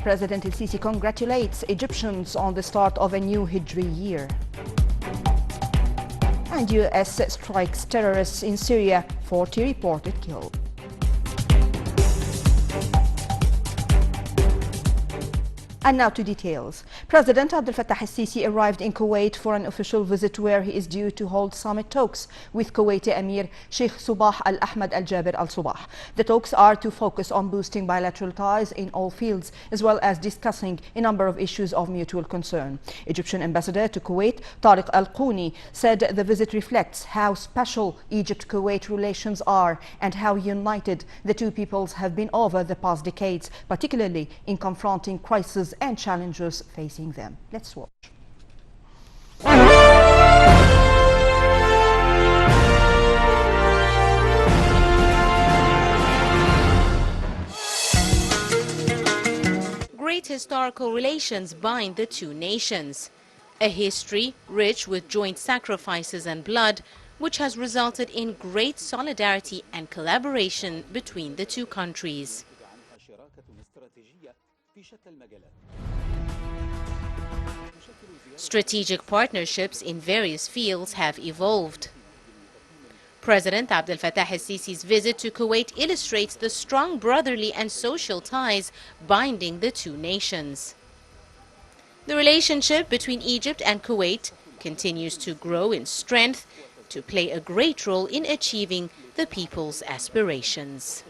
President El-Sisi congratulates Egyptians on the start of a new Hijri year. And U.S. strikes terrorists in Syria, 40 reported killed. And now to details. President Abdel Fattah el-Sisi arrived in Kuwait for an official visit where he is due to hold summit talks with Kuwaiti Emir Sheikh Subah Al-Ahmad Al-Jaber Al-Subah. The talks are to focus on boosting bilateral ties in all fields, as well as discussing a number of issues of mutual concern. Egyptian ambassador to Kuwait, Tariq Al-Qouni, said the visit reflects how special Egypt-Kuwait relations are and how united the two peoples have been over the past decades, particularly in confronting crises and challenges facing them. Let's watch. Great historical relations bind the two nations. A history rich with joint sacrifices and blood, which has resulted in great solidarity and collaboration between the two countries. Strategic partnerships in various fields have evolved. President Abdel Fattah el-Sisi's visit to Kuwait illustrates the strong brotherly and social ties binding the two nations. The relationship between Egypt and Kuwait continues to grow in strength to play a great role in achieving the people's aspirations.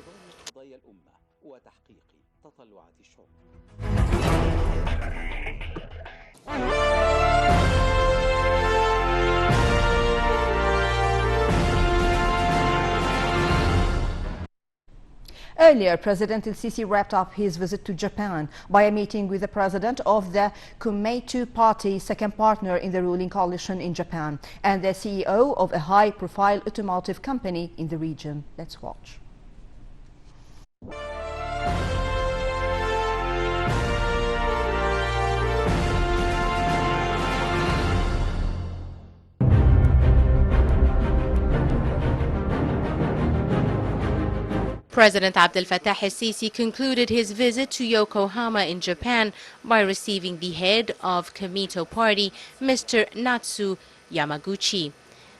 Earlier, President El-Sisi wrapped up his visit to Japan by a meeting with the president of the Komeito Party, second partner in the ruling coalition in Japan, and the CEO of a high-profile automotive company in the region. Let's watch. President Abdel Fattah el-Sisi concluded his visit to Yokohama in Japan by receiving the head of Komeito Party, Mr. Natsu Yamaguchi.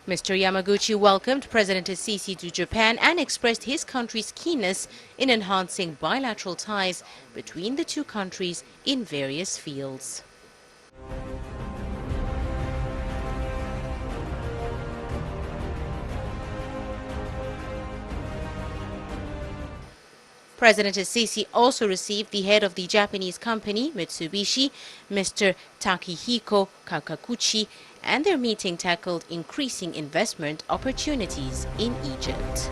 Mr. Yamaguchi welcomed President el-Sisi to Japan and expressed his country's keenness in enhancing bilateral ties between the two countries in various fields. President el-Sisi also received the head of the Japanese company Mitsubishi, Mr. Takehiko Kakakuchi, and their meeting tackled increasing investment opportunities in Egypt.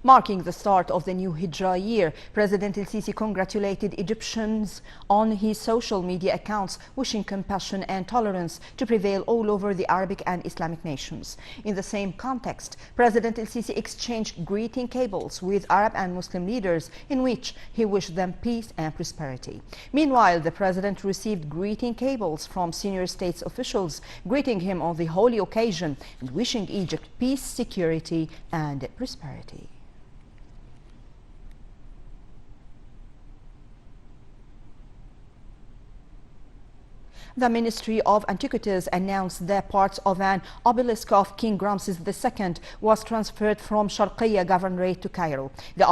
Marking the start of the new Hijra year, President El-Sisi congratulated Egyptians on his social media accounts, wishing compassion and tolerance to prevail all over the Arabic and Islamic nations. In the same context, President El-Sisi exchanged greeting cables with Arab and Muslim leaders in which he wished them peace and prosperity. Meanwhile, the president received greeting cables from senior state officials, greeting him on the holy occasion and wishing Egypt peace, security and prosperity. The Ministry of Antiquities announced that parts of an obelisk of King Ramses II was transferred from Sharqiya Governorate to Cairo. The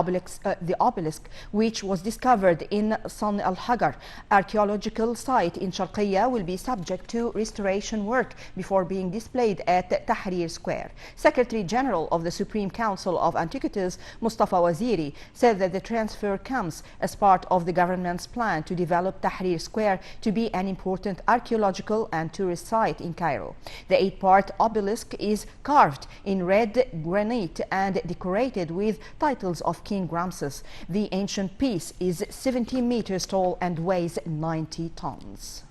obelisk, which was discovered in San al-Hagar archaeological site in Sharqiya, will be subject to restoration work before being displayed at Tahrir Square. Secretary General of the Supreme Council of Antiquities, Mustafa Waziri, said that the transfer comes as part of the government's plan to develop Tahrir Square to be an important archaeological and tourist site in Cairo. The 8-part obelisk is carved in red granite and decorated with titles of King Ramses. The ancient piece is 70 meters tall and weighs 90 tons.